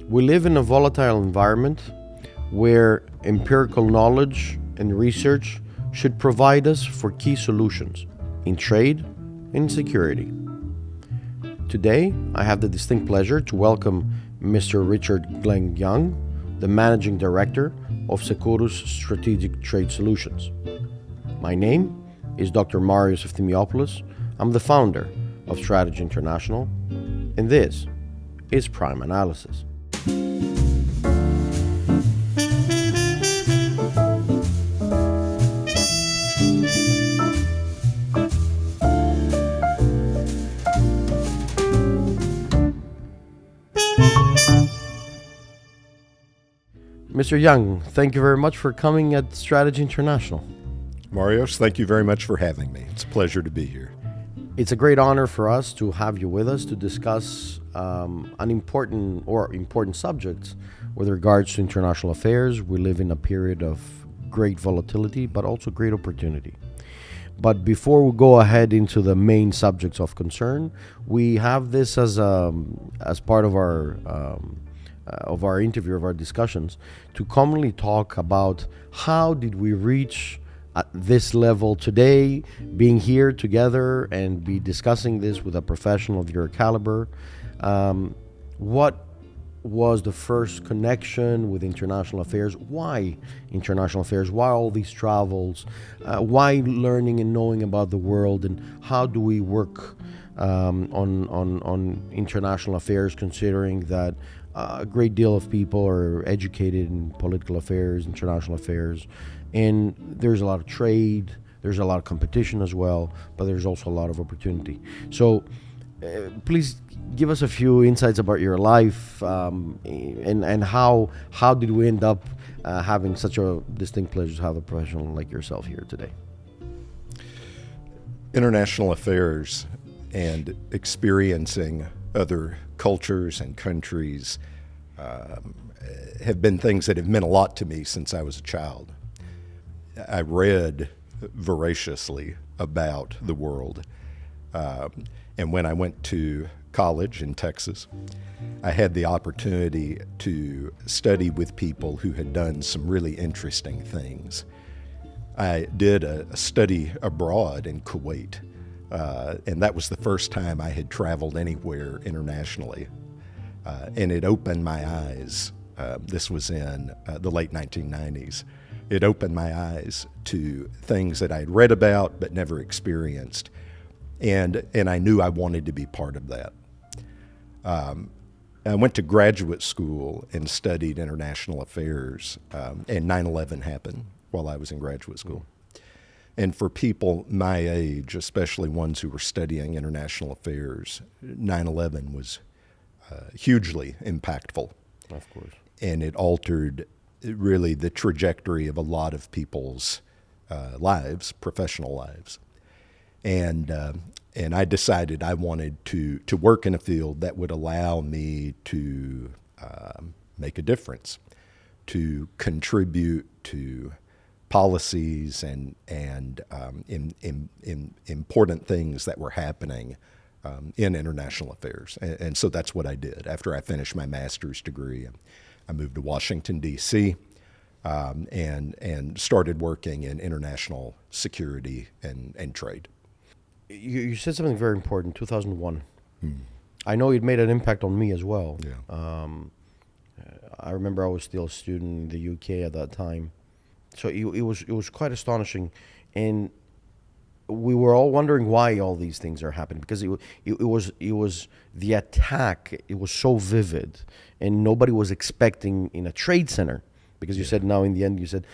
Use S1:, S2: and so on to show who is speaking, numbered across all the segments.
S1: We live in a volatile environment where empirical knowledge and research should provide us for key solutions in trade and security. Today, I have the distinct pleasure to welcome Mr. Richard Glen Young, the Managing Director of SECURUS Strategic Trade Solutions. My name is Dr. Marios Efthymiopoulos. I'm the founder of Strategy International, and this is Prime Analysis. Mr. Young, thank you very much for coming at Strategy International.
S2: Marios, thank you very much for having me. It's a pleasure to be here.
S1: It's a great honor for us to have you with us to discuss an important subjects with regards to international affairs. We live in a period of great volatility, but also great opportunity. But before we go ahead into the main subjects of concern, we have this as part of our interview, of our discussions, to commonly talk about how did we reach at this level today, being here together and be discussing this with a professional of your caliber. What was the first connection with international affairs? Why international affairs? Why all these travels? Why learning and knowing about the world? And how do we work on international affairs, considering that a great deal of people are educated in political affairs, international affairs, and there's a lot of trade, there's a lot of competition as well, but there's also a lot of opportunity. So please give us a few insights about your life and how did we end up having such a distinct pleasure to have a professional like yourself here today.
S2: International affairs and experiencing other cultures and countries have been things that have meant a lot to me since I was a child. I read voraciously about the world. And when I went to college in Texas, I had the opportunity to study with people who had done some really interesting things. I did a study abroad in Kuwait, and that was the first time I had traveled anywhere internationally. And it opened my eyes. This was in the late 1990s. It opened my eyes to things that I'd read about but never experienced. And I knew I wanted to be part of that. I went to graduate school and studied international affairs, and 9/11 happened while I was in graduate school. And for people my age, especially ones who were studying international affairs, 9/11 was hugely impactful.
S1: Of course.
S2: And it altered really the trajectory of a lot of people's lives, professional lives. And I decided I wanted to work in a field that would allow me to make a difference, to contribute to policies and in important things that were happening in international affairs. And so that's what I did. After I finished my master's degree, I moved to Washington, D.C., and started working in international security and trade.
S1: You said something very important, 2001. I know it made an impact on me as well.
S2: Yeah.
S1: I remember I was still a student in the UK at that time. So it was quite astonishing. And we were all wondering why all these things are happening, because it was the attack. It was so vivid, and nobody was expecting in a trade center, because you said now in the end you said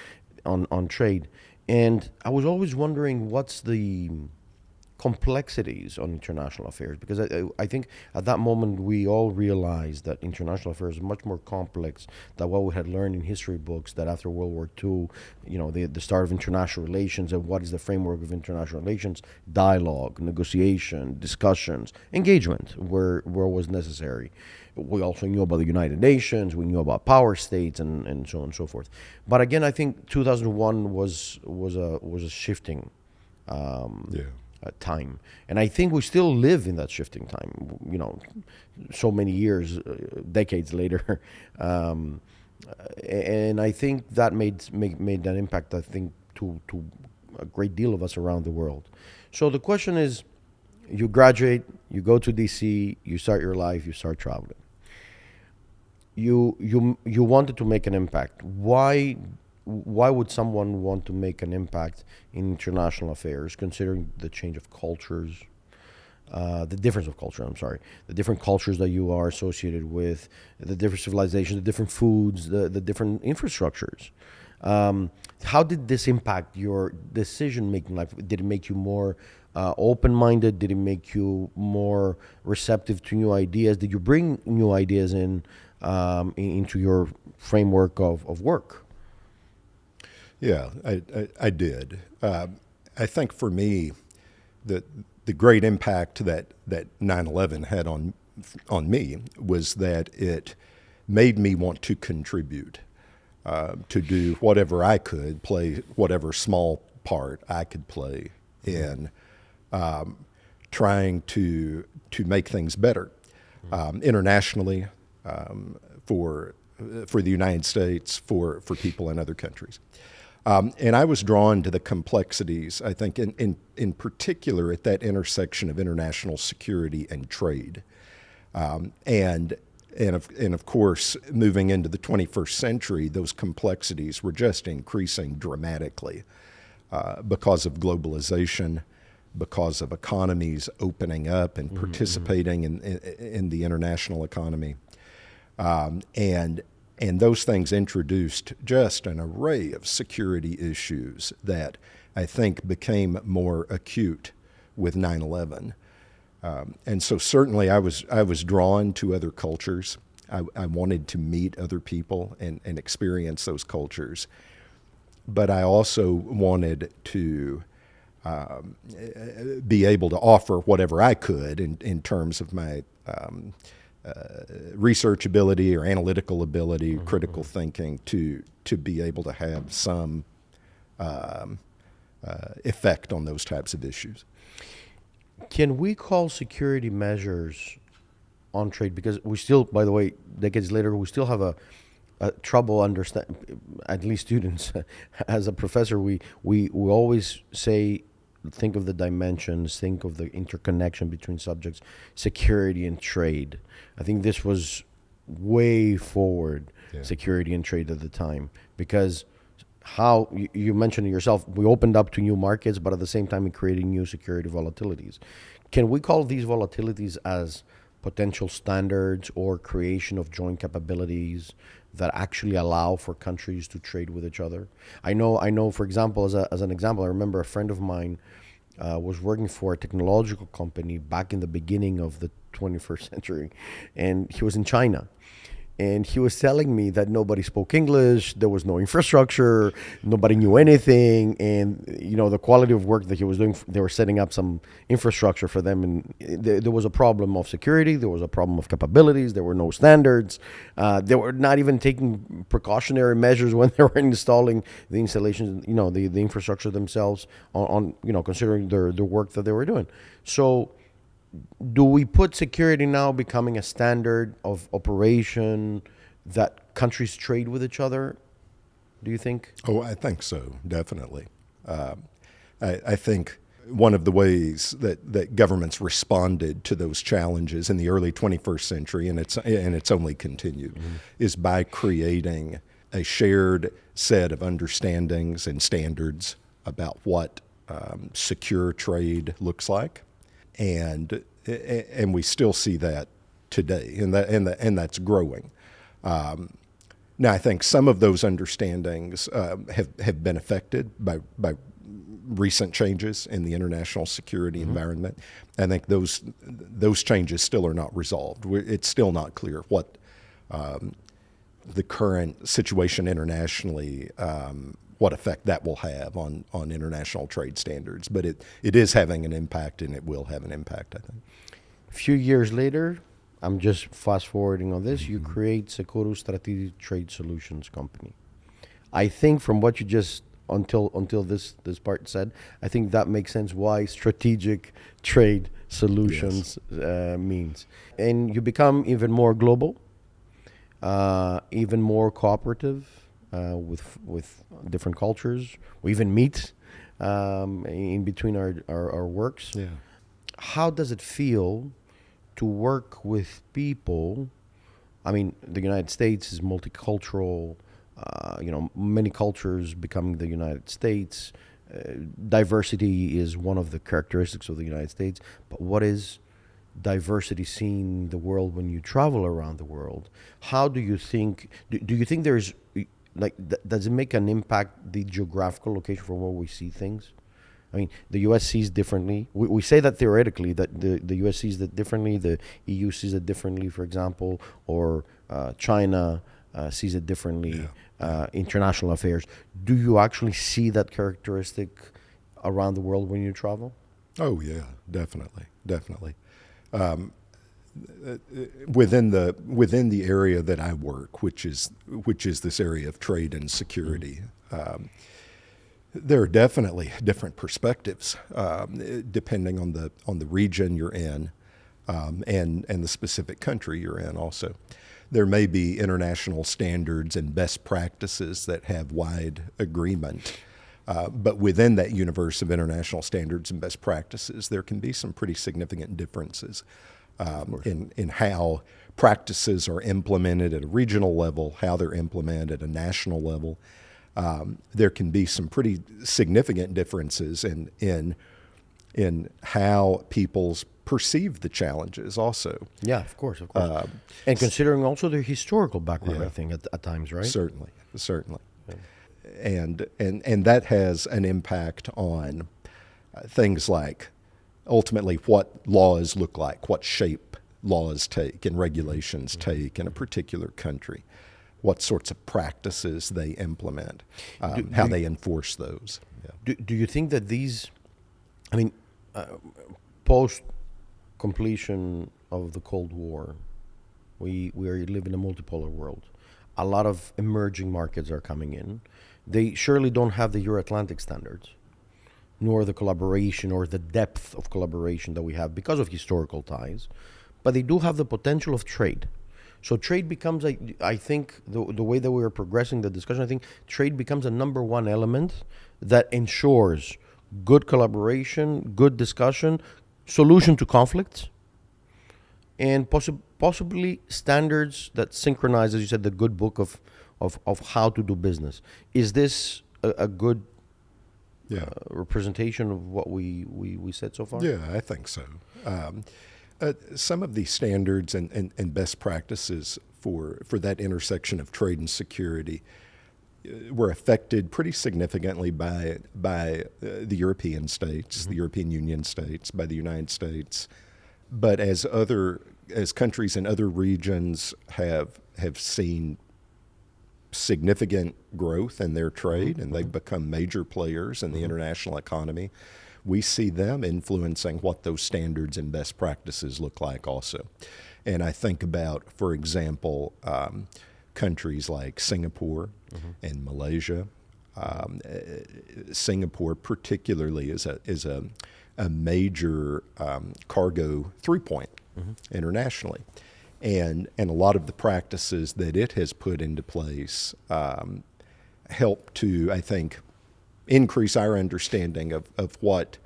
S1: on trade, and I was always wondering what's the complexities on international affairs, because I think at that moment we all realized that international affairs is much more complex than what we had learned in history books, that after World War II, the start of international relations and what is the framework of international relations: dialogue, negotiation, discussions, engagement where was necessary. We also knew about the United Nations, we knew about power states and so on and so forth. But again, I think 2001 was a shifting time. And I think we still live in that shifting time, so many years, decades later. And I think that made that impact, I think, to a great deal of us around the world. So the question is, you graduate, you go to DC, you start your life, you start traveling. You wanted to make an impact. Why would someone want to make an impact in international affairs, considering the change of cultures, the difference of culture, the different cultures that you are associated with, the different civilizations, the different foods, the different infrastructures? How did this impact your decision-making life? Did it make you more open-minded? Did it make you more receptive to new ideas? Did you bring new ideas into your framework of work?
S2: Yeah, I did. I think for me, the great impact that 9/11 had on me was that it made me want to contribute, to do whatever I could, play whatever small part I could play in trying to make things better internationally, for the United States, for people in other countries. And I was drawn to the complexities, I think, in particular at that intersection of international security and trade. And of course, moving into the 21st century, those complexities were just increasing dramatically because of globalization, because of economies opening up and participating in the international economy. And those things introduced just an array of security issues that I think became more acute with 9/11. And so certainly I was drawn to other cultures. I wanted to meet other people and experience those cultures. But I also wanted to be able to offer whatever I could in terms of my research ability or analytical ability, critical thinking, to be able to have some effect on those types of issues.
S1: Can we call security measures on trade? Because we still, by the way, decades later, we still have a trouble understand. At least students, as a professor, we always say, think of the dimensions, think of the interconnection between subjects, security and trade. I think this was way forward, security and trade at the time, because how you mentioned it yourself, we opened up to new markets, but at the same time, creating new security volatilities. Can we call these volatilities as potential standards or creation of joint capabilities that actually allow for countries to trade with each other? I know. For example, as an example, I remember a friend of mine was working for a technological company back in the beginning of the 21st century, and he was in China. And he was telling me that nobody spoke English, there was no infrastructure, nobody knew anything, and the quality of work that he was doing, they were setting up some infrastructure for them, and there was a problem of security, there was a problem of capabilities, there were no standards, they were not even taking precautionary measures when they were installing the installations, the infrastructure themselves on considering the work that they were doing. So do we put security now becoming a standard of operation that countries trade with each other, do you think?
S2: Oh, I think so, definitely. I think one of the ways that governments responded to those challenges in the early 21st century, and it's only continued, is by creating a shared set of understandings and standards about what secure trade looks like. And we still see that today, and that's growing. Now, I think some of those understandings have been affected by recent changes in the international security environment. I think those changes still are not resolved. It's still not clear what the current situation internationally, what effect that will have on international trade standards. But it is having an impact, and it will have an impact, I think.
S1: A few years later, I'm just fast forwarding on this, you create SECURUS Strategic Trade Solutions company. I think from what you just until this part said. I think that makes sense why strategic trade solutions means, and you become even more global, even more cooperative with different cultures. We even meet in between our works.
S2: Yeah.
S1: How does it feel to work with people? I mean, the United States is multicultural. Many cultures becoming the United States. Diversity is one of the characteristics of the United States. But what is diversity seen in the world when you travel around the world? How do you think? Do you think there's does it make an impact, the geographical location from where we see things? I mean, the U.S. sees differently. We say that theoretically, that the U.S. sees it differently, the EU sees it differently, for example, or China sees it differently, international affairs. Do you actually see that characteristic around the world when you travel?
S2: Oh, yeah, definitely. Within the area that I work, which is this area of trade and security, there are definitely different perspectives depending on the region you're in, and the specific country you're in. Also, there may be international standards and best practices that have wide agreement. But within that universe of international standards and best practices, there can be some pretty significant differences in how practices are implemented at a regional level, how they're implemented at a national level. There can be some pretty significant differences in how people's perceive the challenges also.
S1: Yeah, of course. And considering also their historical background, I think, at times, right?
S2: Certainly. Yeah. And that has an impact on things like ultimately what laws look like, what shape laws take and regulations take in a particular country, what sorts of practices they implement, how they enforce those. Yeah.
S1: Do you think that these, post completion of the Cold War, we live in a multipolar world. A lot of emerging markets are coming in. They surely don't have the Euro-Atlantic standards, nor the collaboration or the depth of collaboration that we have because of historical ties, but they do have the potential of trade. So trade becomes, I think, the way that we are progressing the discussion, I think trade becomes a number one element that ensures good collaboration, good discussion, solution to conflicts, and possibly standards that synchronize, as you said, the good book of how to do business. Is this a good representation of what we said so far?
S2: Yeah, I think so. Some of these standards and best practices for that intersection of trade and security were affected pretty significantly by the European states, the European Union states, by the United States. But as countries in other regions have seen significant growth in their trade, and they've become major players in the international economy, we see them influencing what those standards and best practices look like also. And I think about, for example, countries like Singapore and Malaysia. Singapore particularly is a major cargo through point internationally. And a lot of the practices that it has put into place help to, I think, increase our understanding of what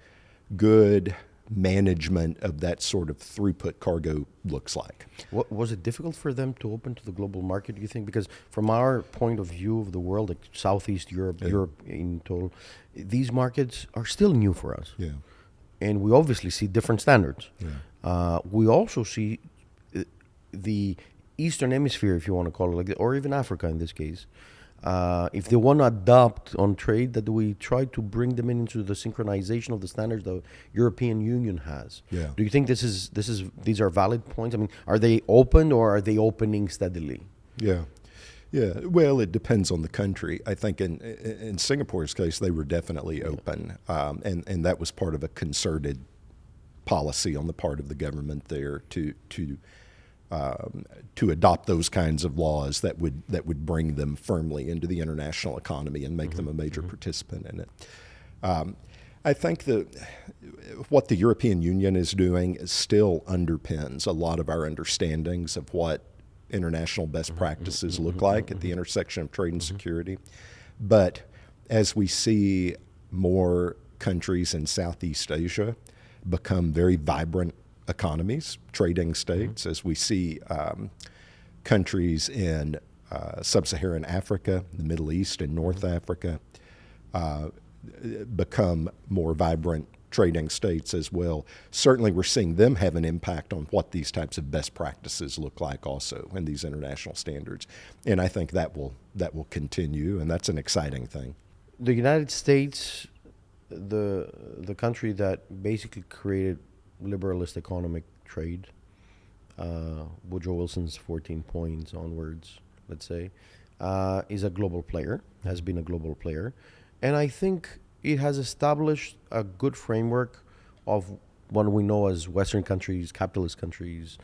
S2: good management of that sort of throughput cargo looks like.
S1: Was it difficult for them to open to the global market, do you think? Because from our point of view of the world, like Southeast Europe, Europe in total, these markets are still new for us.
S2: Yeah.
S1: And we obviously see different standards. Yeah. We also see the Eastern Hemisphere, if you want to call it, or even Africa in this case, if they want to adopt on trade, that we try to bring them into the synchronization of the standards the European Union has.
S2: Yeah.
S1: Do you think these are valid points? I mean, are they open or are they opening steadily?
S2: Yeah. Well, it depends on the country. I think in Singapore's case, they were definitely open, and that was part of a concerted policy on the part of the government there to to adopt those kinds of laws that would bring them firmly into the international economy and make them a major participant in it. I think that what the European Union is doing still underpins a lot of our understandings of what international best practices look like at the intersection of trade and security. But as we see more countries in Southeast Asia become very vibrant economies, trading states, as we see countries in sub-Saharan Africa, the Middle East, and North Africa become more vibrant trading states as well. Certainly we're seeing them have an impact on what these types of best practices look like also in these international standards. And I think that will continue, and that's an exciting thing.
S1: The United States, the country that basically created liberalist economic trade, Woodrow Wilson's 14 points onwards, let's say, is a global player, has been a global player. And I think it has established a good framework of what we know as Western countries, capitalist countries,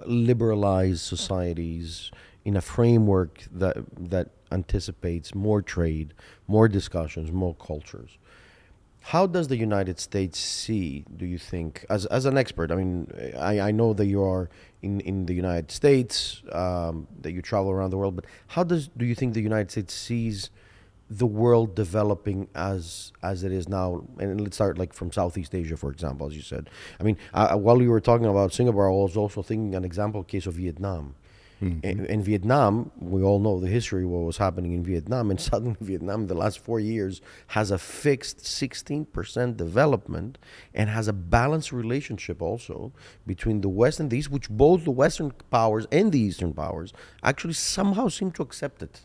S1: liberalized societies, in a framework that anticipates more trade, more discussions, more cultures. How does the United States see, do you think, as an expert? I mean, I know that you are in the United States, that you travel around the world, but how do you think the United States sees the world developing as it is now? And let's start like from Southeast Asia, for example, as you said. I mean, while you were talking about Singapore, I was also thinking an example case of Vietnam. In Vietnam, we all know the history, what was happening in Vietnam, and suddenly Vietnam in the last 4 years has a fixed 16% development and has a balanced relationship also between the West and the East, which both the Western powers and the Eastern powers actually somehow seem to accept it.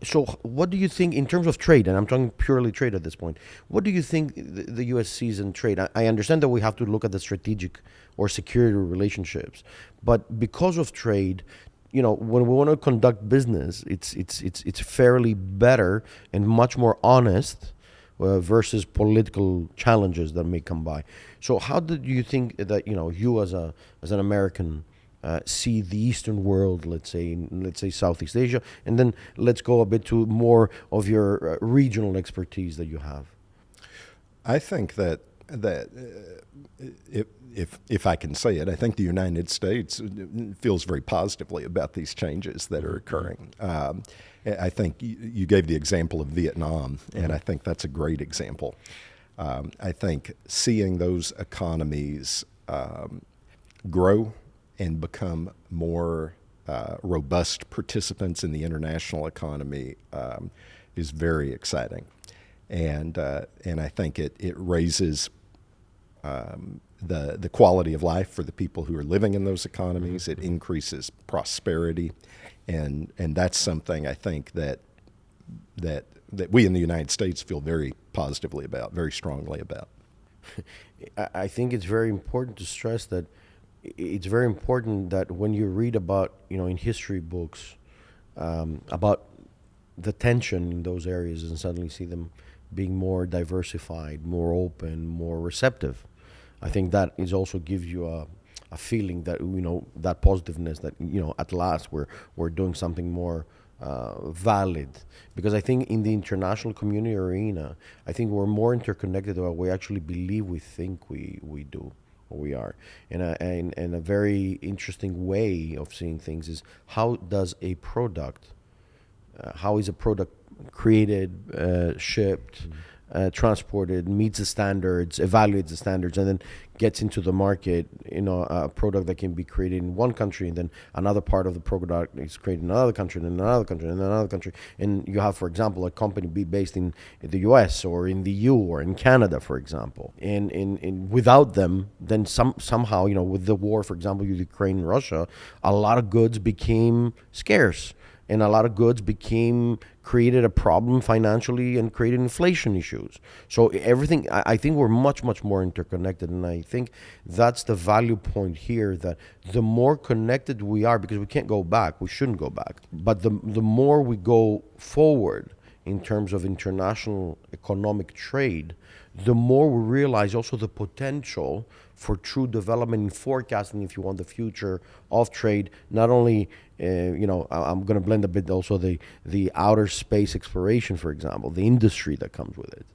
S1: So what do you think in terms of trade, and I'm talking purely trade at this point, what do you think the U.S. sees in trade? I understand that we have to look at the strategic or security relationships, but because of trade, you know, when we want to conduct business, it's fairly better and much more honest versus political challenges that may come by. So how do you think that, you know, you as an American see the Eastern world, let's say Southeast Asia, and then let's go a bit to more of your regional expertise that you have?
S2: I think that if I can say it, I think the United States feels very positively about these changes that are occurring. I think you gave the example of Vietnam, and I think that's a great example. I think seeing those economies grow and become more robust participants in the international economy is very exciting. And I think it raises the quality of life for the people who are living in those economies. It increases prosperity, and that's something I think that we in the United States feel very positively about, very strongly about.
S1: I think it's very important to stress that it's very important that when you read about, you know, in history books, about the tension in those areas and suddenly see them being more diversified, more open, more receptive, I think that is also gives you a feeling that, you know, that positiveness that, you know, at last we're doing something more valid. Because I think in the international community arena, I think we're more interconnected than what we actually believe we think we do. We are. And a very interesting way of seeing things is how does a product, how is a product created, shipped, transported, meets the standards, evaluates the standards, and then gets into the market, you know, a product that can be created in one country and then another part of the product is created in another country and another country and another country. And you have, for example, a company be based in the US or in the EU or in Canada, for example. And without them, then somehow, you know, with the war, for example, Ukraine and Russia, a lot of goods became scarce. And a lot of goods created a problem financially and created inflation issues. So everything, I think we're much, much more interconnected. And I think that's the value point here, that the more connected we are, because we can't go back, we shouldn't go back. But the more we go forward in terms of international economic trade, the more we realize also the potential for true development and forecasting, if you want, the future of trade. Not only, I'm going to blend a bit also the outer space exploration, for example, the industry that comes with it.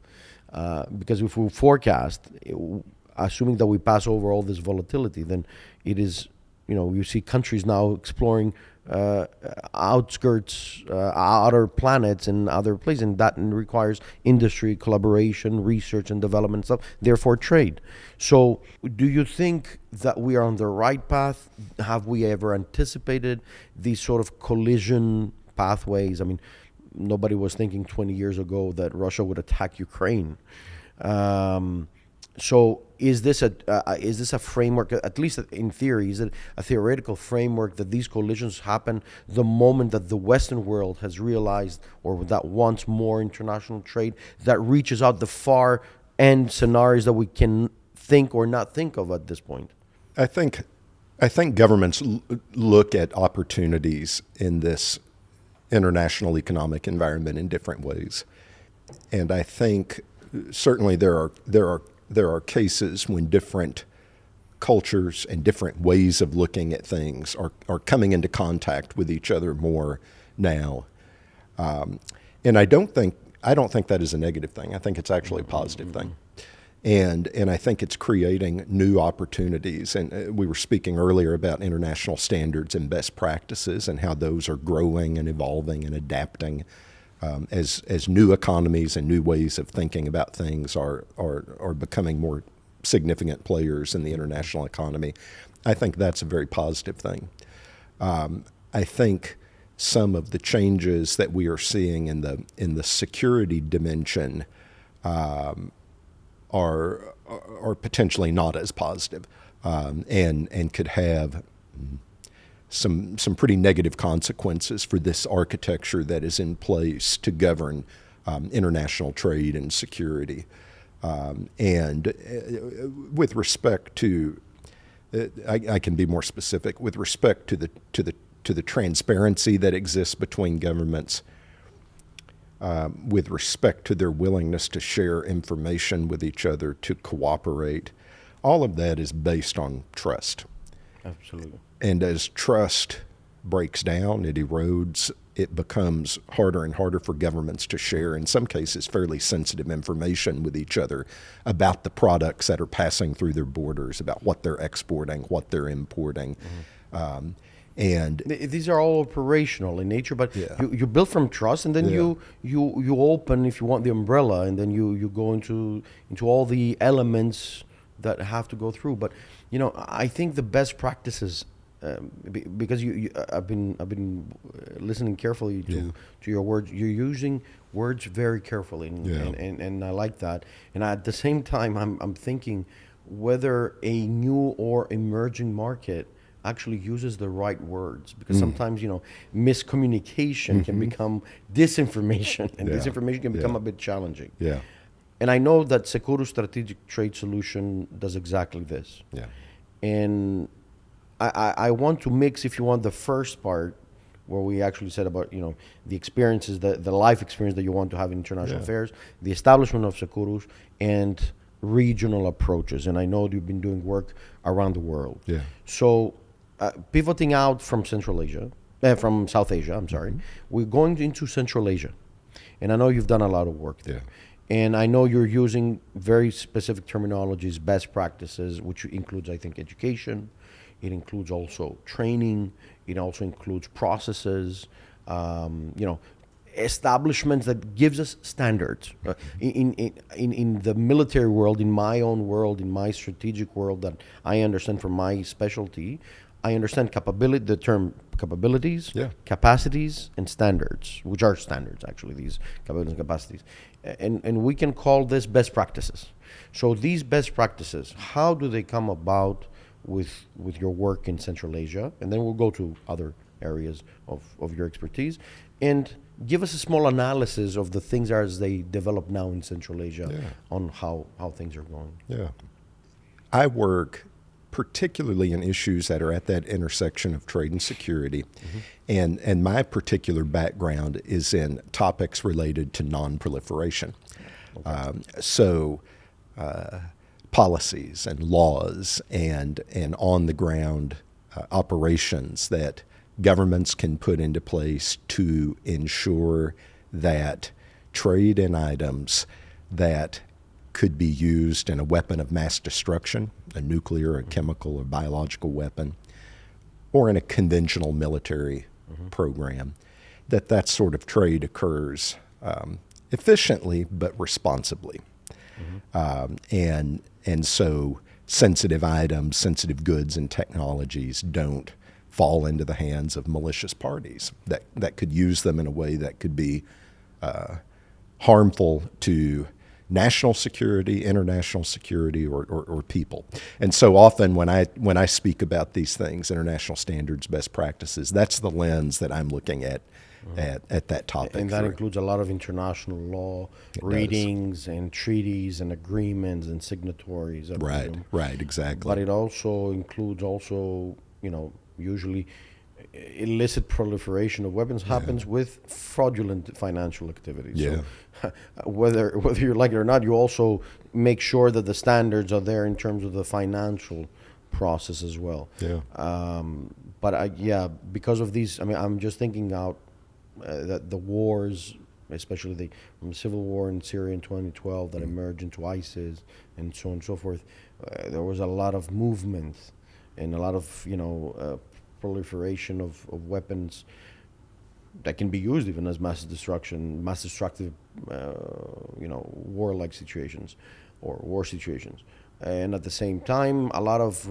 S1: Because if we forecast, assuming that we pass over all this volatility, then it is, you see countries now exploring outskirts, outer planets and other places, and that requires industry, collaboration, research and development stuff, therefore trade. So do you think that we are on the right path? Have we ever anticipated these sort of collision pathways? I mean, nobody was thinking 20 years ago that Russia would attack Ukraine. So is this a framework, at least in theory, is it a theoretical framework that these collisions happen the moment that the Western world has realized or that wants more international trade that reaches out the far end scenarios that we can think or not think of at this point?
S2: I think governments look at opportunities in this international economic environment in different ways, and I think certainly there are cases when different cultures and different ways of looking at things are coming into contact with each other more now, and I don't think that is a negative thing. I think it's actually a positive thing. And I think it's creating new opportunities. And we were speaking earlier about international standards and best practices and how those are growing and evolving and adapting as new economies and new ways of thinking about things are becoming more significant players in the international economy. I think that's a very positive thing. I think some of the changes that we are seeing in the security dimension are potentially not as positive, and could have some pretty negative consequences for this architecture that is in place to govern international trade and security. And with respect to, I can be more specific with respect to the transparency that exists between governments. With respect to their willingness to share information with each other, to cooperate. All of that is based on trust.
S1: Absolutely.
S2: And as trust breaks down, it erodes, it becomes harder and harder for governments to share, in some cases, fairly sensitive information with each other about the products that are passing through their borders, about what they're exporting, what they're importing. Mm-hmm. And
S1: these are all operational in nature, but
S2: yeah.
S1: you build from trust, and then you open, if you want, the umbrella, and then you go into all the elements that have to go through. But I think the best practices, because I've been listening carefully to your words. You're using words very carefully, and I like that. And at the same time, I'm thinking whether a new or emerging market actually uses the right words, because sometimes miscommunication can become disinformation, and disinformation can become a bit challenging.
S2: Yeah.
S1: And I know that SECURUS Strategic Trade Solution does exactly this.
S2: Yeah.
S1: And I want to mix, if you want, the first part where we actually said about the experiences, the life experience that you want to have in international affairs, the establishment of SECURUS, and regional approaches. And I know you've been doing work around the world. Yeah. So pivoting out from from South Asia, I'm sorry, we're going into Central Asia. And I know you've done a lot of work there. And I know you're using very specific terminologies, best practices, which includes, I think, education. It includes also training. It also includes processes, establishments that gives us standards. In the military world, in my own world, in my strategic world that I understand from my specialty, I understand the term capabilities, capacities, and standards, which are standards, actually, these capabilities and capacities. And we can call this best practices. So these best practices, how do they come about with your work in Central Asia? And then we'll go to other areas of your expertise. And give us a small analysis of the things as they develop now in Central Asia on how things are going.
S2: Yeah. I work particularly in issues that are at that intersection of trade and security. And my particular background is in topics related to nonproliferation. Okay. So policies and laws and on the ground operations that governments can put into place to ensure that trade in items that could be used in a weapon of mass destruction, a nuclear, a chemical, or biological weapon, or in a conventional military program, that sort of trade occurs efficiently but responsibly. And so sensitive items, sensitive goods and technologies don't fall into the hands of malicious parties that could use them in a way that could be harmful to national security, international security, or people. And so often when I speak about these things, international standards, best practices, that's the lens that I'm looking at that topic.
S1: And that includes a lot of international law, readings and treaties and agreements and signatories.
S2: Right, exactly.
S1: But it also includes usually illicit proliferation of weapons happens with fraudulent financial activities.
S2: Yeah.
S1: So whether you like it or not, you also make sure that the standards are there in terms of the financial process as well.
S2: Yeah.
S1: Because of these, I'm just thinking out that the wars, especially from the civil war in Syria in 2012 that emerged into ISIS and so on and so forth, there was a lot of movement and a lot of proliferation of weapons that can be used even as mass destructive, war-like situations or war situations. And at the same time, a lot of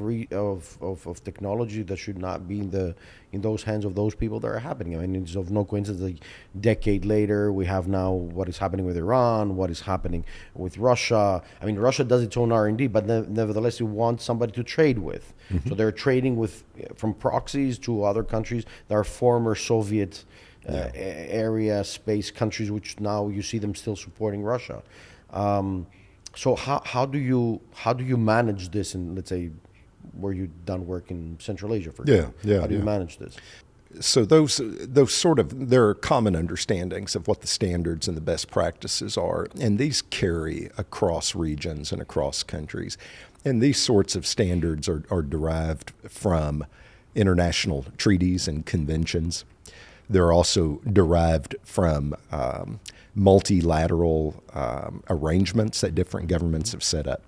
S1: technology that should not be in those hands of those people that are happening. It's of no coincidence that a decade later we have now what is happening with Iran, what is happening with Russia. Russia does its own R&D, but nevertheless it wants somebody to trade with. So they're trading from proxies to other countries that are former Soviet area space countries, which now you see them still supporting Russia. So how do you manage this in, let's say, where you've done work in Central Asia, for example? How do you manage this?
S2: So those there are common understandings of what the standards and the best practices are, and these carry across regions and across countries. And these sorts of standards are derived from international treaties and conventions. They're also derived from multilateral arrangements that different governments have set up.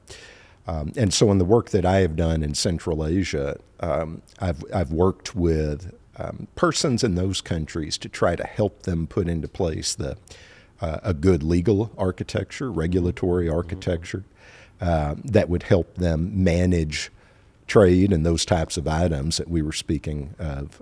S2: And so in the work that I have done in Central Asia, I've worked with persons in those countries to try to help them put into place a good legal architecture, regulatory architecture, that would help them manage trade and those types of items that we were speaking of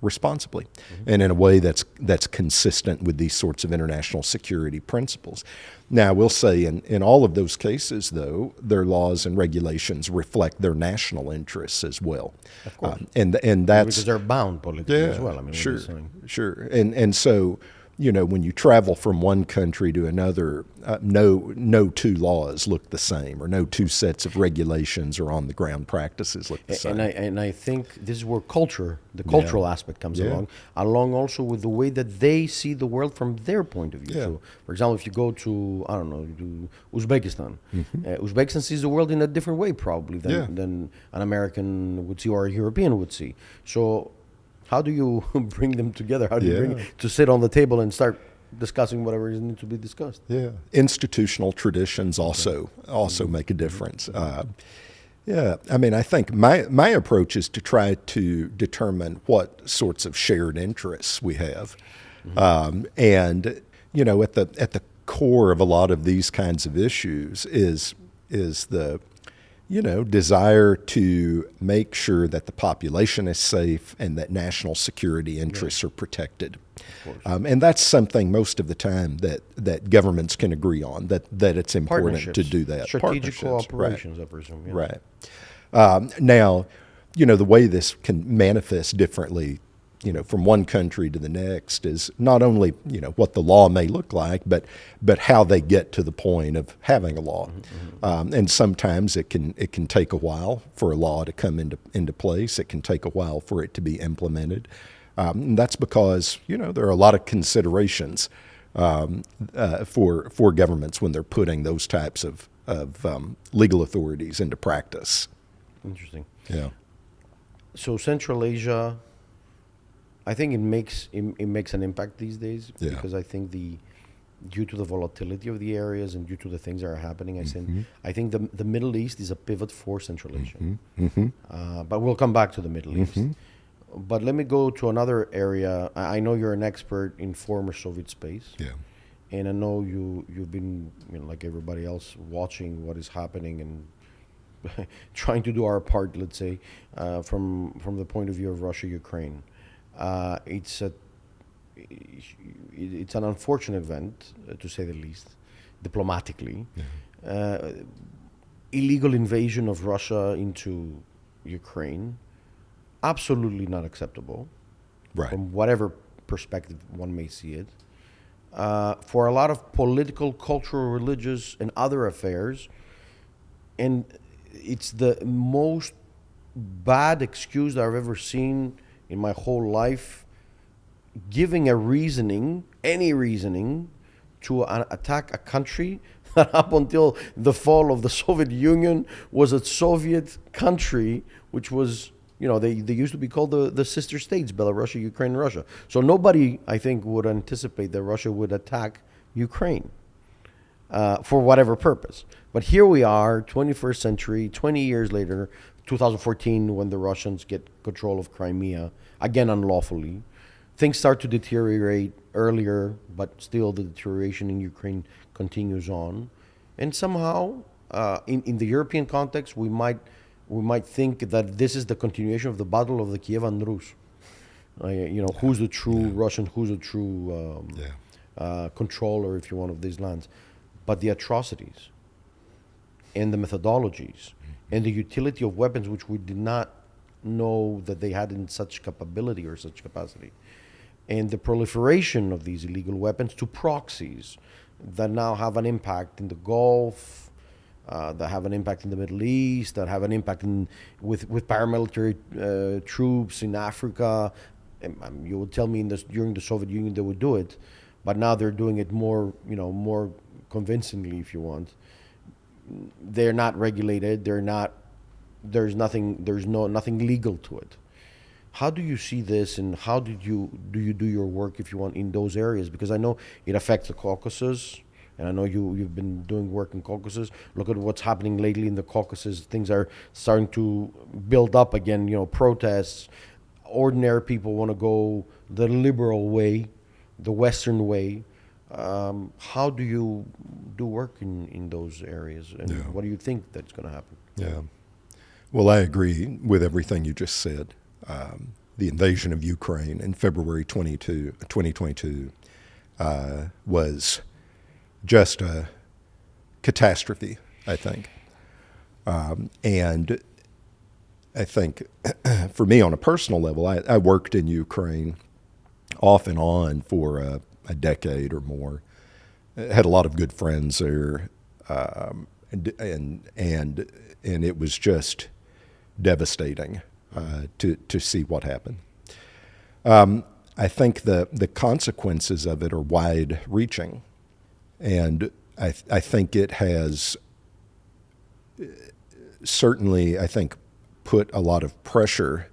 S2: responsibly, and in a way that's consistent with these sorts of international security principles. Now, I will say in all of those cases, though, their laws and regulations reflect their national interests as well.
S1: Of course.
S2: And that's
S1: because they're bound politically as well.
S2: Sure. And so, when you travel from one country to another, no two laws look the same, or no two sets of regulations or on the ground practices look the same.
S1: And I think this is where the cultural aspect comes along also with the way that they see the world from their point of view.
S2: Yeah.
S1: So, for example, if you go to Uzbekistan, Uzbekistan sees the world in a different way probably than an American would see or a European would see. So how do you bring them together? How do you bring to sit on the table and start discussing whatever is need to be discussed?
S2: Yeah, institutional traditions also make a difference. I think my approach is to try to determine what sorts of shared interests we have, and at the core of a lot of these kinds of issues is the desire to make sure that the population is safe and that national security interests are protected. And that's something most of the time that governments can agree on, that it's important to do that.
S1: Strategic cooperations, I presume. Yeah.
S2: Right. Now, the way this can manifest differently, from one country to the next is not only, what the law may look like, but how they get to the point of having a law. And sometimes it can take a while for a law to come into place. It can take a while for it to be implemented. And that's because, there are a lot of considerations for governments when they're putting those types of of legal authorities into practice.
S1: Interesting.
S2: Yeah.
S1: So Central Asia, I think it makes an impact these days
S2: Yeah.
S1: because I think due to the volatility of the areas and due to the things that are happening, I think the Middle East is a pivot for Central Asia. But we'll come back to the Middle East. But let me go to another area. I know you're an expert in former Soviet space.
S2: Yeah.
S1: And I know you've been, like everybody else, watching what is happening and trying to do our part, let's say, from the point of view of Russia, Ukraine. It's an unfortunate event, to say the least, diplomatically. Illegal invasion of Russia into Ukraine, absolutely not acceptable,
S2: Right.
S1: from whatever perspective one may see it. For a lot of political, cultural, religious, and other affairs, and it's the most bad excuse that I've ever seen in my whole life, giving a reasoning, any reasoning, to attack a country that up until the fall of the Soviet Union was a Soviet country, which was, they used to be called the sister states, Belarus, Ukraine, and Russia. So nobody, I think, would anticipate that Russia would attack Ukraine for whatever purpose. But here we are, 21st century, 20 years later, 2014, when the Russians get control of Crimea, again unlawfully. Things start to deteriorate earlier, but still the deterioration in Ukraine continues on. And somehow, in the European context, we might think that this is the continuation of the battle of the Kievan Rus. Who's the true Russian, who's the true controller, if you want, of these lands. But the atrocities and the methodologies and the utility of weapons, which we did not know that they had in such capability or such capacity, and the proliferation of these illegal weapons to proxies that now have an impact in the Gulf, that have an impact in the Middle East, that have an impact with paramilitary troops in Africa. You would tell me during the Soviet Union they would do it, but now they're doing it more convincingly, if you want. They're not regulated. There's nothing legal to it. How do you see this, and how do you do your work, if you want, in those areas? Because I know it affects the Caucasus, and I know you've been doing work in Caucasus. Look at what's happening lately in the Caucasus. Things are starting to build up again. Protests. Ordinary people want to go the liberal way, the Western way. How do you do work in those areas, and what do you think that's going to happen?
S2: Yeah. Well, I agree with everything you just said. The invasion of Ukraine in February 2022 was just a catastrophe, I think. And I think for me on a personal level, I worked in Ukraine off and on for a decade or more. I had a lot of good friends there, and it was just devastating to see what happened. I think the consequences of it are wide-reaching, and I think it has certainly, I think, put a lot of pressure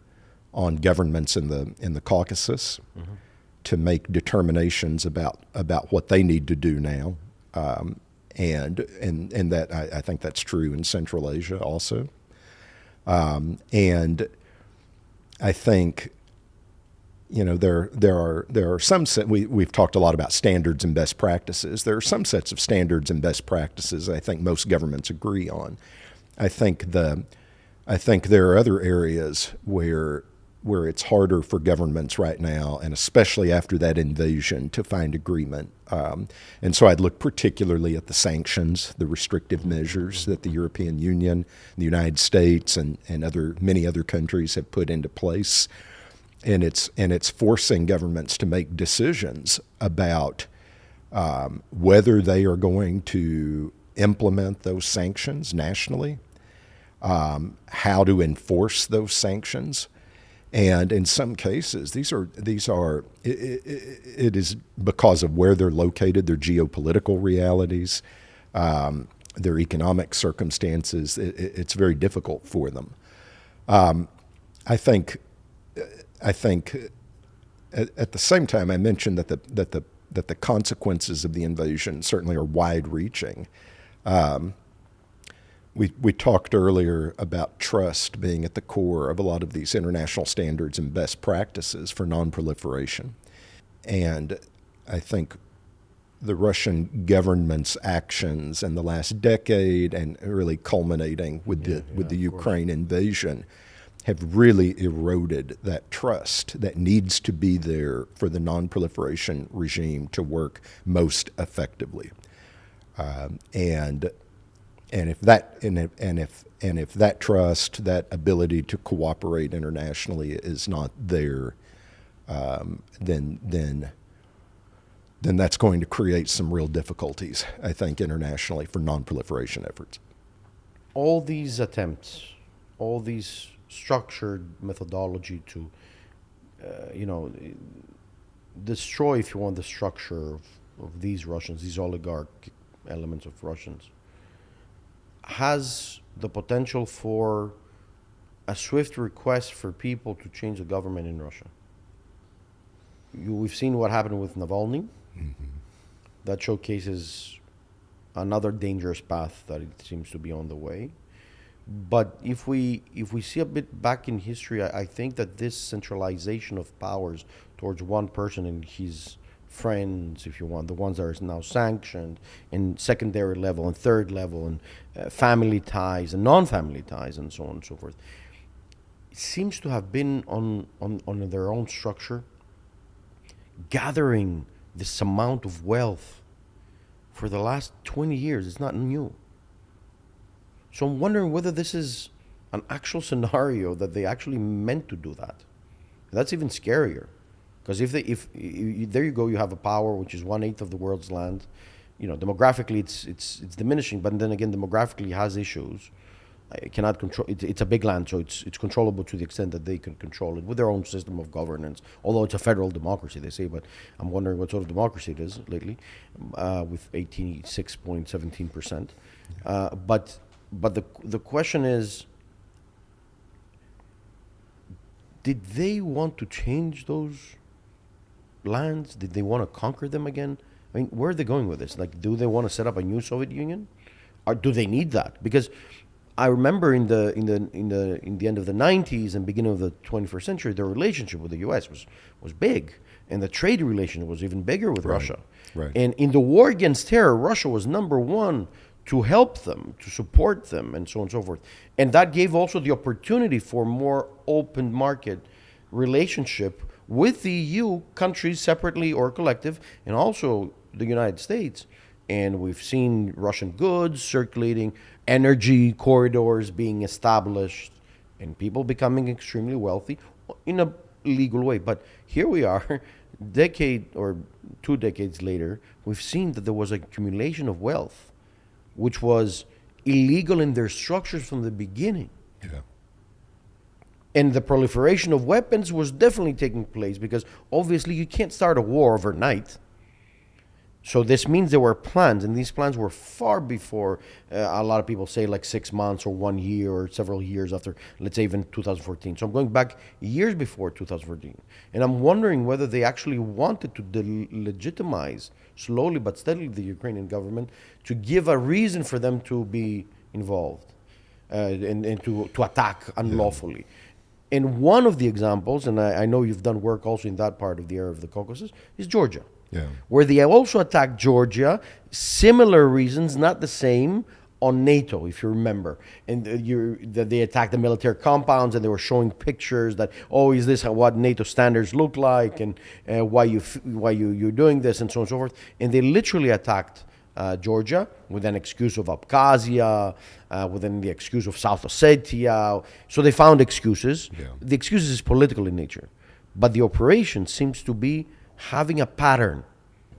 S2: on governments in the Caucasus to make determinations about what they need to do now, and that I think that's true in Central Asia also, and I think there are some we've talked a lot about standards and best practices. There are some sets of standards and best practices I think most governments agree on. I think there are other areas where it's harder for governments right now, and especially after that invasion, to find agreement. And so I'd look particularly at the sanctions, the restrictive measures that the European Union, the United States, and many other countries have put into place. And it's forcing governments to make decisions about whether they are going to implement those sanctions nationally, how to enforce those sanctions. And in some cases, it is because of where they're located, their geopolitical realities. their economic circumstances, it's very difficult for them. I think at the same time, I mentioned that the consequences of the invasion certainly are wide-reaching. We talked earlier about trust being at the core of a lot of these international standards and best practices for nonproliferation. And I think the Russian government's actions in the last decade, and really culminating with the Ukraine invasion, have really eroded that trust that needs to be there for the nonproliferation regime to work most effectively. And if that trust, that ability to cooperate internationally is not there, then that's going to create some real difficulties, I think, internationally for nonproliferation efforts.
S1: All these attempts, all these structured methodology to, destroy, if you want, the structure of these Russians, these oligarch elements of Russians, has the potential for a swift request for people to change the government in Russia. We've seen what happened with Navalny. Mm-hmm. That showcases another dangerous path that it seems to be on the way. But if we see a bit back in history, I think that this centralization of powers towards one person and his friends, if you want, the ones that are now sanctioned, in secondary level and third level, and family ties and non-family ties, and so on and so forth, it seems to have been on their own structure, gathering this amount of wealth for the last 20 years. It's not new. So I'm wondering whether this is an actual scenario that they actually meant to do that. And that's even scarier, because if there you go, you have a power which is 1/8 of the world's land. Demographically it's diminishing, but then again, demographically has issues. It cannot control. It's a big land, so it's controllable to the extent that they can control it with their own system of governance. Although it's a federal democracy, they say, but I'm wondering what sort of democracy it is lately, with 86.17%. But the question is, did they want to change those lands? Did they want to conquer them again? I mean, where are they going with this? Like, do they want to set up a new Soviet Union, or do they need that? Because I remember in the end of the 90s and beginning of the 21st century, their relationship with the U.S. was big, and the trade relationship was even bigger with Russia.
S2: Right.
S1: And in the war against terror, Russia was number one to help them, to support them, and so on and so forth. And that gave also the opportunity for more open market relationship with the EU countries separately or collective, and also the United States. And we've seen Russian goods circulating, energy corridors being established, and people becoming extremely wealthy in a legal way. But here we are, decade or 2 decades later, we've seen that there was an accumulation of wealth which was illegal in their structures from the beginning.
S2: Yeah.
S1: And the proliferation of weapons was definitely taking place, because obviously you can't start a war overnight. So this means there were plans, and these plans were far before, a lot of people say, like 6 months or 1 year or several years after, let's say even 2014. So I'm going back years before 2014. And I'm wondering whether they actually wanted to delegitimize, slowly but steadily, the Ukrainian government, to give a reason for them to be involved and to attack unlawfully. Yeah. And one of the examples, and I know you've done work also in that part of the area of the Caucasus, is Georgia.
S2: Yeah.
S1: Where they also attacked Georgia, similar reasons, not the same, on NATO, if you remember. And that they attacked the military compounds, and they were showing pictures that, is this what NATO standards look like, and why you're doing this, and so on and so forth. And they literally attacked Georgia with an excuse of Abkhazia, within the excuse of South Ossetia. So they found excuses. Yeah. The excuse is political in nature, but the operation seems to be having a pattern,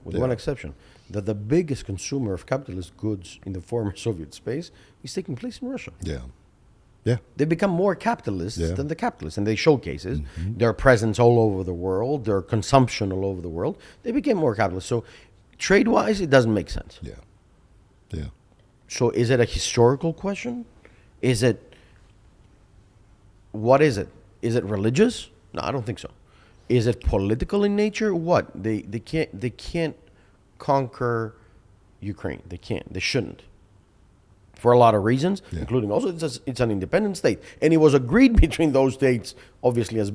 S1: with one exception, that the biggest consumer of capitalist goods in the former Soviet space is taking place in Russia.
S2: Yeah. Yeah.
S1: They become more capitalists than the capitalists, and they showcases their presence all over the world, their consumption all over the world. They became more capitalist. So trade-wise, it doesn't make sense.
S2: Yeah. Yeah.
S1: So is it a historical question? Is it, what is it? Is it religious? No, I don't think so. Is it political in nature? What? They can't conquer Ukraine. They can't. They shouldn't. For a lot of reasons, including also it's an independent state. And it was agreed between those states, obviously as,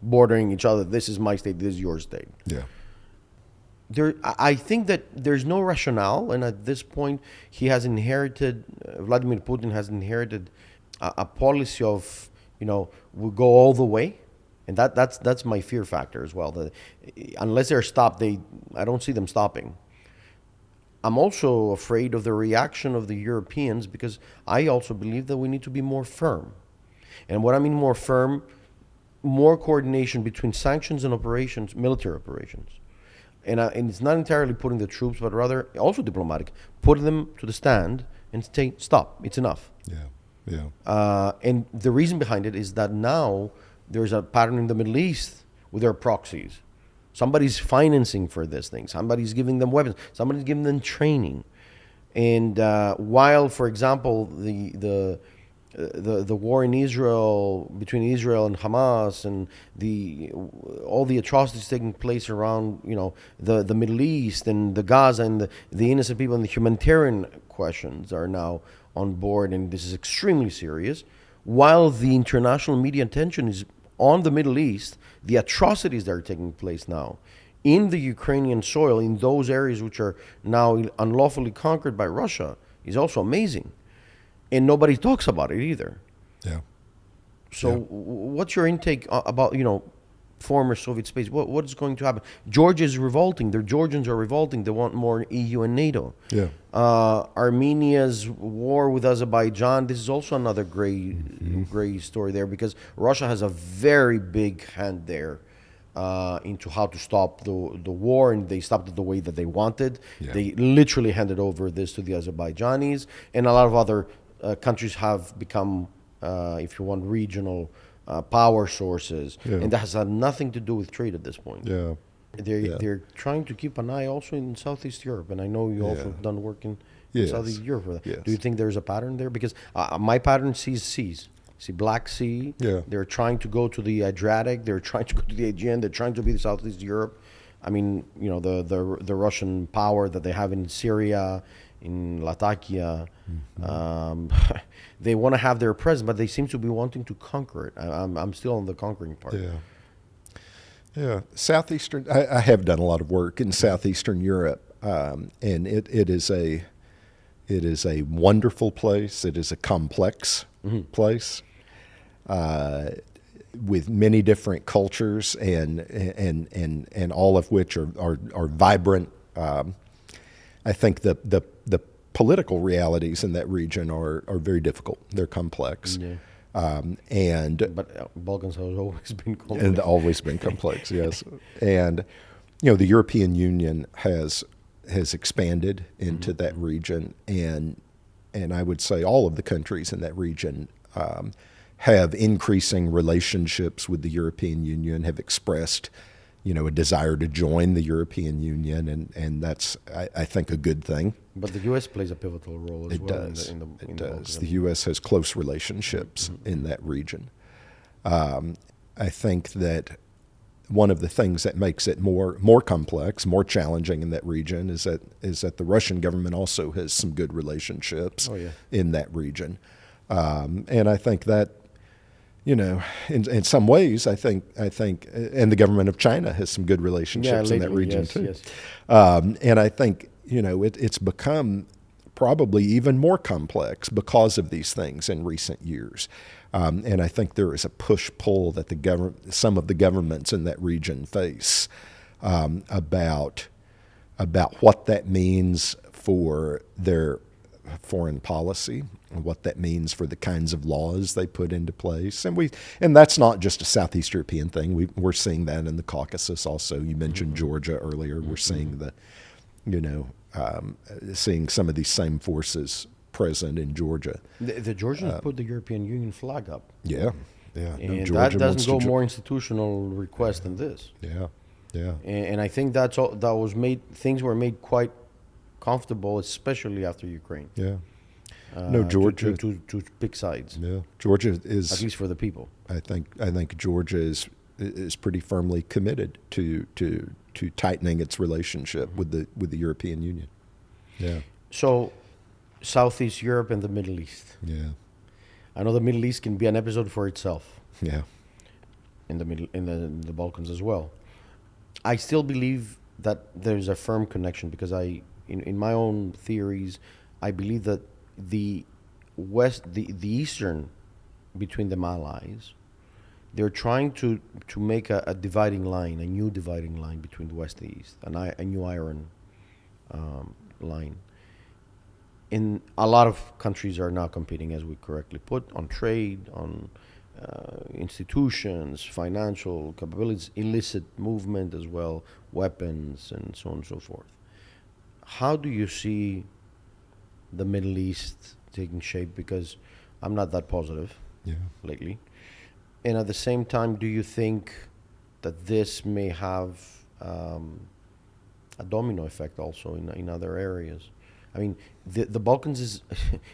S1: bordering each other. This is my state, this is your state.
S2: Yeah.
S1: I think that there's no rationale, and at this point, he has inherited, Vladimir Putin has inherited a policy of, we go all the way, and that's my fear factor as well. That unless they're stopped, I don't see them stopping. I'm also afraid of the reaction of the Europeans because I also believe that we need to be more firm. And what I mean more firm, more coordination between sanctions and operations, military operations. And it's not entirely putting the troops, but rather also diplomatic, put them to the stand and say, stop, it's enough. And the reason behind it is that now there's a pattern in the Middle East with their proxies. Somebody's financing for this thing. Somebody's giving them weapons. Somebody's giving them training. And while, for example, the war in Israel, between Israel and Hamas, and all the atrocities taking place around the Middle East and the Gaza and the innocent people and the humanitarian questions are now on board, and this is extremely serious. While the international media attention is on the Middle East, the atrocities that are taking place now in the Ukrainian soil, in those areas which are now unlawfully conquered by Russia, is also amazing. And nobody talks about it either.
S2: Yeah.
S1: So what's your intake about, former Soviet space? What is going to happen? Georgia is revolting. The Georgians are revolting. They want more EU and NATO.
S2: Yeah.
S1: Armenia's war with Azerbaijan, this is also another gray story there, because Russia has a very big hand there into how to stop the war, and they stopped it the way that they wanted.
S2: Yeah.
S1: They literally handed over this to the Azerbaijanis, and a lot of other countries have become, if you want, regional power sources, and that has had nothing to do with trade at this point. They're trying to keep an eye also in Southeast Europe, and I know you also have done work in Southeast Europe for that.
S2: Yes.
S1: Do you think there's a pattern there? Because my pattern sees seas. See Black Sea. They're trying to go to the Adriatic. They're trying to go to the Aegean. They're trying to be the Southeast Europe. I mean, the Russian power that they have in Syria, in Latakia. They want to have their presence, but they seem to be wanting to conquer it. I'm still on the conquering part.
S2: Southeastern. I have done a lot of work in Southeastern Europe, and it is a wonderful place. It is a complex place with many different cultures, and all of which are vibrant. I think the political realities in that region are very difficult. They're complex.
S1: But Balkans has always been complex.
S2: And always been complex, yes. And the European Union has expanded into that region, and I would say all of the countries in that region have increasing relationships with the European Union, have expressed a desire to join the European Union, and that's, I think, a good thing.
S1: But the U.S. plays a pivotal role as well.
S2: It does. The U.S. has close relationships in that region. I think that one of the things that makes it more complex, more challenging in that region is that the Russian government also has some good relationships in that region, and I think that. In some ways, I think, and the government of China has some good relationships in that region too.
S1: Yes.
S2: And I think, it's become probably even more complex because of these things in recent years. And I think there is a push-pull that some of the governments in that region face about what that means for their foreign policy, and what that means for the kinds of laws they put into place. And that's not just a Southeast European thing. We're seeing that in the Caucasus also. You mentioned Georgia earlier. We're seeing seeing some of these same forces present in Georgia.
S1: The Georgians put the European Union flag up.
S2: Yeah.
S1: And that doesn't go more institutional request than this.
S2: Yeah.
S1: And I think things were made quite comfortable, especially after Ukraine.
S2: Yeah. No, Georgia.
S1: To pick sides,
S2: Yeah, Georgia
S1: at
S2: is.
S1: least for the people.
S2: I think Georgia is pretty firmly committed to tightening its relationship with the European Union. Yeah.
S1: So, Southeast Europe and the Middle East.
S2: Yeah.
S1: I know the Middle East can be an episode for itself.
S2: Yeah.
S1: In the Balkans as well. I still believe that there's a firm connection because in my own theories, I believe that the Eastern, between them allies, they're trying to make a dividing line, a new dividing line between the West and the East, a new iron line. In a lot of countries are now competing, as we correctly put, on trade, on institutions, financial capabilities, illicit movement as well, weapons, and so on and so forth. How do you see the Middle East taking shape? Because I'm not that positive lately. And at the same time, do you think that this may have a domino effect also in other areas? I mean, the Balkans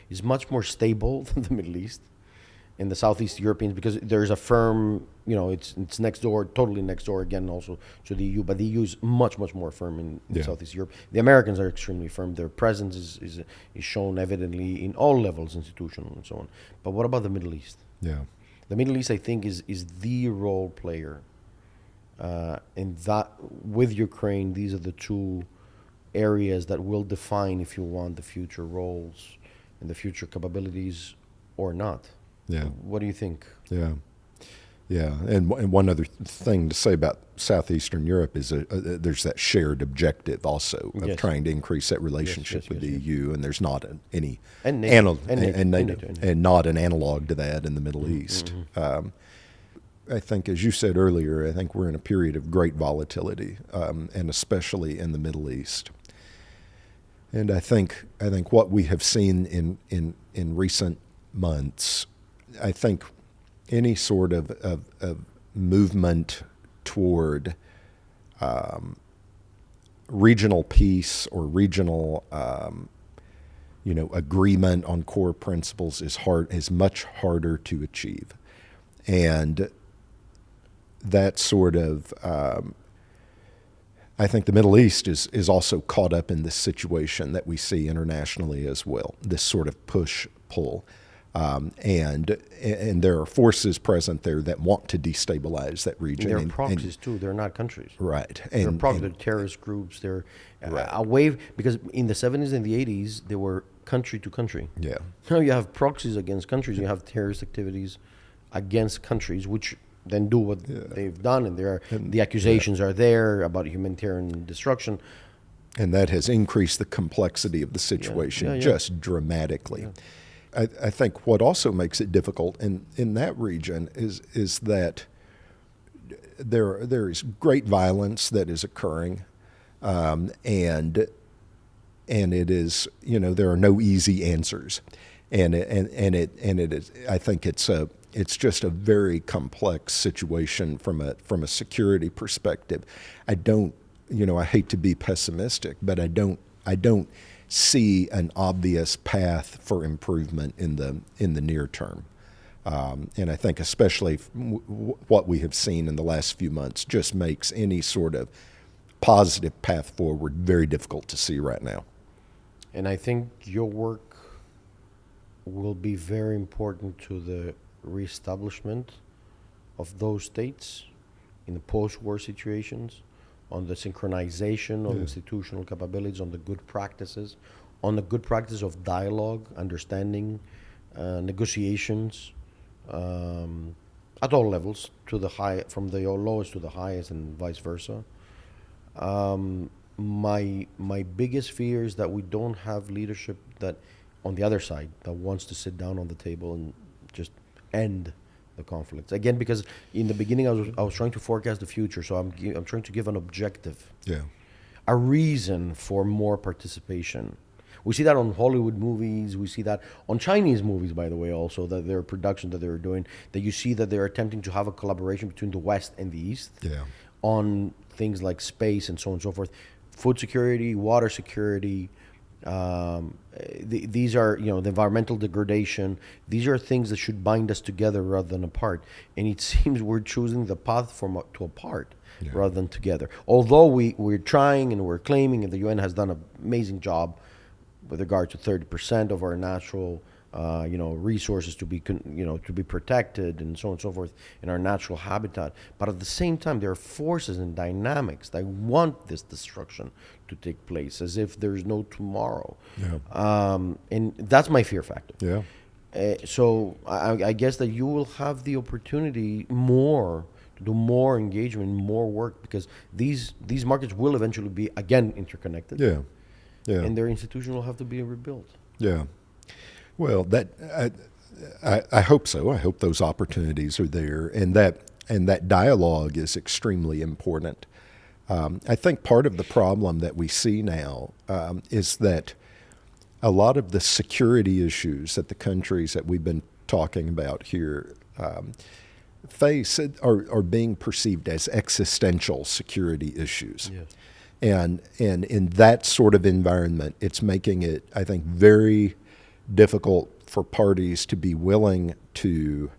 S1: is much more stable than the Middle East and the Southeast Europeans because there's a firm, it's next door, totally next door again also to the EU, but the EU is much, much more firm in Southeast Europe. The Americans are extremely firm. Their presence is shown evidently in all levels, institutional and so on. But what about the Middle East?
S2: Yeah.
S1: The Middle East, I think, is the role player. And that, with Ukraine, these are the two areas that will define, if you want, the future roles and the future capabilities or not.
S2: Yeah.
S1: What do you think?
S2: Yeah. Yeah. And one other thing to say about Southeastern Europe is there's that shared objective also of trying to increase that relationship with the EU, and there's not any
S1: NATO.
S2: And not an analog to that in the Middle East. I think, as you said earlier, I think we're in a period of great volatility, and especially in the Middle East. And I think what we have seen in recent months, I think any sort of movement toward regional peace or regional agreement on core principles is much harder to achieve. And that sort of I think the Middle East is also caught up in this situation that we see internationally as well, this sort of push-pull. And there are forces present there that want to destabilize that region.
S1: They're proxies too. They're not countries.
S2: Right.
S1: They're proxies. They're terrorist groups. They're a wave, because in the 70s and the 80s, they were country to country.
S2: Yeah.
S1: Now you have proxies against countries. You have terrorist activities against countries, which then do what they've done, and the accusations are there about humanitarian destruction.
S2: And that has increased the complexity of the situation just dramatically. Yeah. I think what also makes it difficult in that region is that there is great violence that is occurring, and it is, there are no easy answers, and it is, I think it's just a very complex situation from a security perspective. I hate to be pessimistic, but I don't see an obvious path for improvement in the near term. And I think especially what we have seen in the last few months just makes any sort of positive path forward very difficult to see right now.
S1: And I think your work will be very important to the reestablishment of those states in the post-war situations, on the synchronization of institutional capabilities, on the good practices, on the good practice of dialogue, understanding, negotiations, at all levels, from the lowest to the highest, and vice versa. My biggest fear is that we don't have leadership that, on the other side, that wants to sit down on the table and just end the conflicts. Again, because in the beginning I was trying to forecast the future, so I'm trying to give an objective, a reason for more participation. We see that on Hollywood movies. We see that on Chinese movies, by the way, also, that their production that they're doing, that you see that they're attempting to have a collaboration between the West and the East on things like space and so on and so forth, food security, water security, These are, the environmental degradation. These are things that should bind us together rather than apart. And it seems we're choosing the path to apart rather than together. Although we're trying and we're claiming, and the UN has done an amazing job with regard to 30% of our natural resources to be protected and so on and so forth in our natural habitat. But at the same time, there are forces and dynamics that want this destruction to take place as if there's no tomorrow. And that's my fear factor. So I guess that you will have the opportunity to do more engagement, more work, because these markets will eventually be again interconnected. And their institution will have to be rebuilt.
S2: Well, I hope so. I hope those opportunities are there, and that dialogue is extremely important. I think part of the problem that we see now is that a lot of the security issues that the countries that we've been talking about here face are being perceived as existential security issues. And in that sort of environment, it's making it, I think, very difficult for parties to be willing to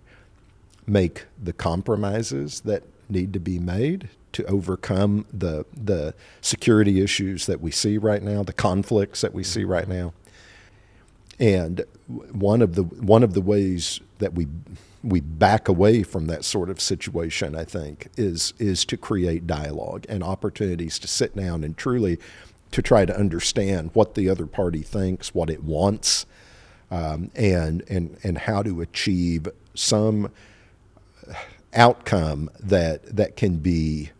S2: make the compromises that need to be made to overcome the security issues that we see right now, the conflicts that we see right now. And one of the ways that we back away from that sort of situation, I think, is to create dialogue and opportunities to sit down and truly to try to understand what the other party thinks, what it wants, and how to achieve some outcome that can be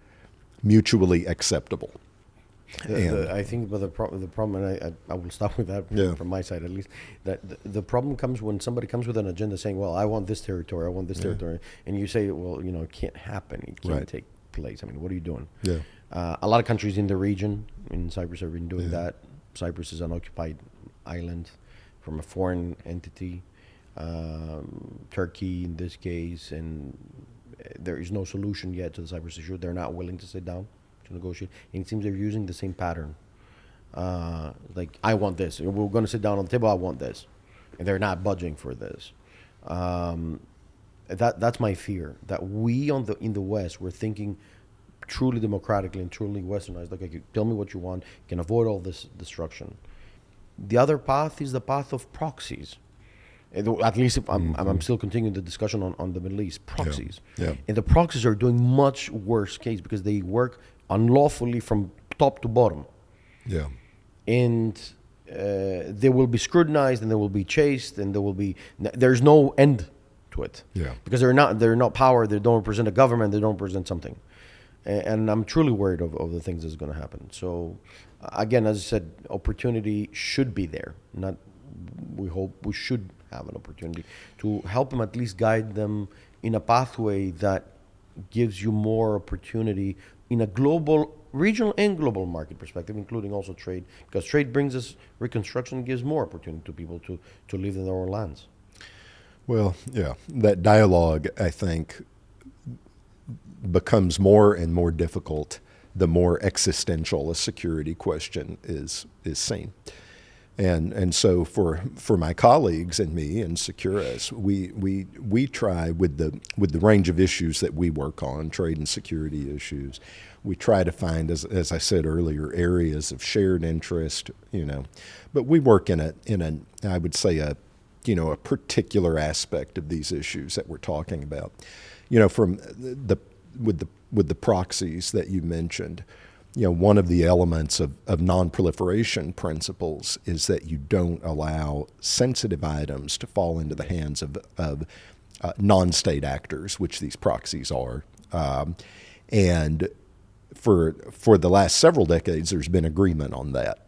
S2: mutually acceptable.
S1: I think, but the problem, and I will stop with that from my side at least, that the problem comes when somebody comes with an agenda saying, well, I want this territory, I want this territory, and you say, well, it can't happen, it can't take place. I mean, what are you doing? A lot of countries in the region, in Cyprus, have been doing that. Cyprus is an occupied island from a foreign entity, Turkey in this case, and there is no solution yet to the Cyprus issue. They're not willing to sit down to negotiate, and it seems they're using the same pattern. Like, I want this. We're going to sit down on the table. I want this, and they're not budging for this. That's my fear. That we in the West, we're thinking truly democratically and truly Westernized. Like, okay, tell me what you want. You can avoid all this destruction. The other path is the path of proxies. At least if I'm still continuing the discussion on the Middle East, proxies. And the proxies are doing much worse case because they work unlawfully from top to bottom. And they will be scrutinized and they will be chased and there's no end to it. Because they're not power, they don't represent a government, they don't represent something. And I'm truly worried of the things that's going to happen. So again, as I said, opportunity should be there. We hope we should have an opportunity to help them, at least guide them in a pathway that gives you more opportunity in a global, regional and global market perspective, including also trade, because trade brings us reconstruction, gives more opportunity to people to live in their own lands.
S2: Well, that dialogue, I think, becomes more and more difficult the more existential a security question is seen. And so for my colleagues and me in SECURUS, we try with the range of issues that we work on, trade and security issues, we try to find, as I said earlier, areas of shared interest, but we work in I would say a particular aspect of these issues that we're talking about. From with the proxies that you mentioned, one of the elements of nonproliferation principles is that you don't allow sensitive items to fall into the hands of non-state actors, which these proxies are. And for the last several decades, there's been agreement on that.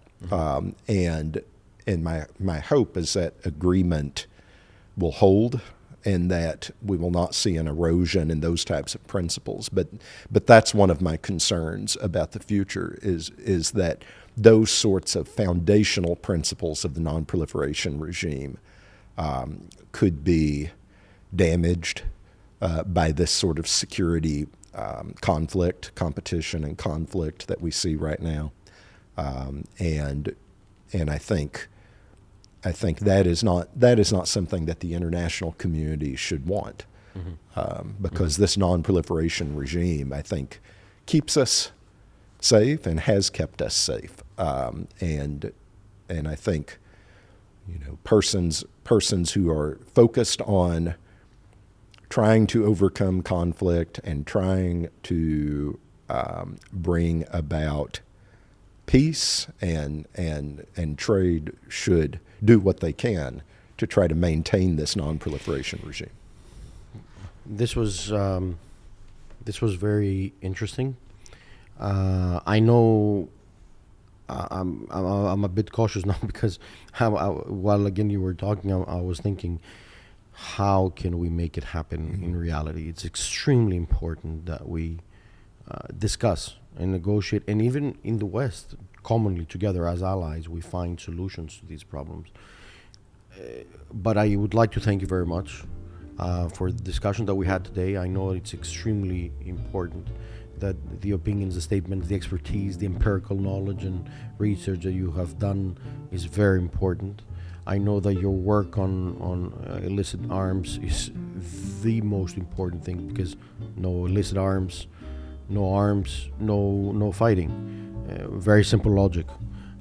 S2: And my hope is that agreement will hold, and that we will not see an erosion in those types of principles. But that's one of my concerns about the future is that those sorts of foundational principles of the nonproliferation regime could be damaged by this sort of security competition and conflict that we see right now. And And I think that is not something that the international community should want, because this non-proliferation regime, I think, keeps us safe and has kept us safe. And I think, persons who are focused on trying to overcome conflict and trying to bring about peace and trade should do what they can to try to maintain this non-proliferation regime.
S1: This was very interesting. I know I'm a bit cautious now because while again you were talking, I was thinking, how can we make it happen in reality? It's extremely important that we discuss and negotiate, and even in the West, commonly together as allies, we find solutions to these problems. But I would like to thank you very much for the discussion that we had today. I know it's extremely important that the opinions, the statements, the expertise, the empirical knowledge and research that you have done is very important. I know that your work on illicit arms is the most important thing, because no illicit arms, no fighting. Very simple logic.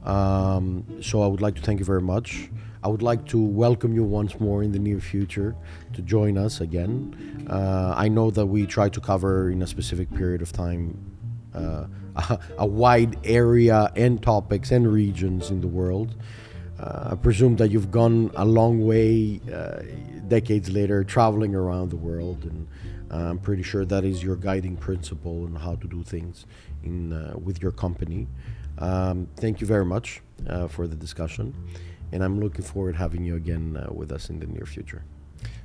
S1: So I would like to thank you very much. I would like to welcome you once more in the near future to join us again. I know that we try to cover in a specific period of time a wide area and topics and regions in the world. I presume that you've gone a long way decades later traveling around the world, and I'm pretty sure that is your guiding principle on how to do things with your company. Thank you very much for the discussion, and I'm looking forward to having you again with us in the near future.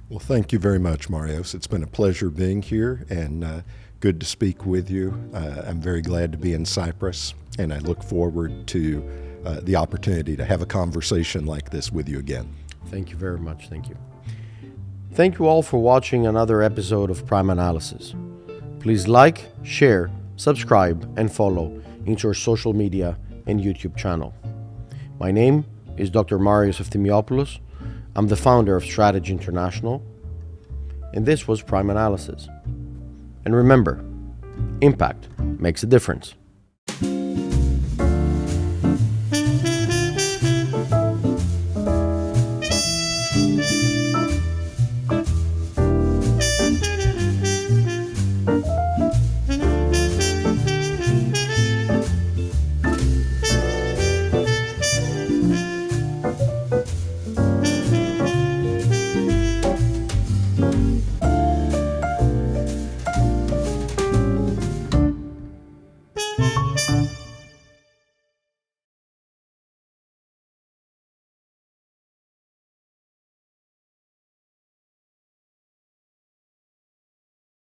S2: Well, thank you very much, Marios. It's been a pleasure being here, and good to speak with you. I'm very glad to be in Cyprus, and I look forward to the opportunity to have a conversation like this with you again.
S1: Thank you very much. Thank you. Thank you all for watching another episode of Prime Analysis. Please like, share, subscribe, and follow into our social media and YouTube channel. My name is Dr. Marios Eftimiopoulos. I'm the founder of Strategy International, and this was Prime Analysis. And remember, impact makes a difference.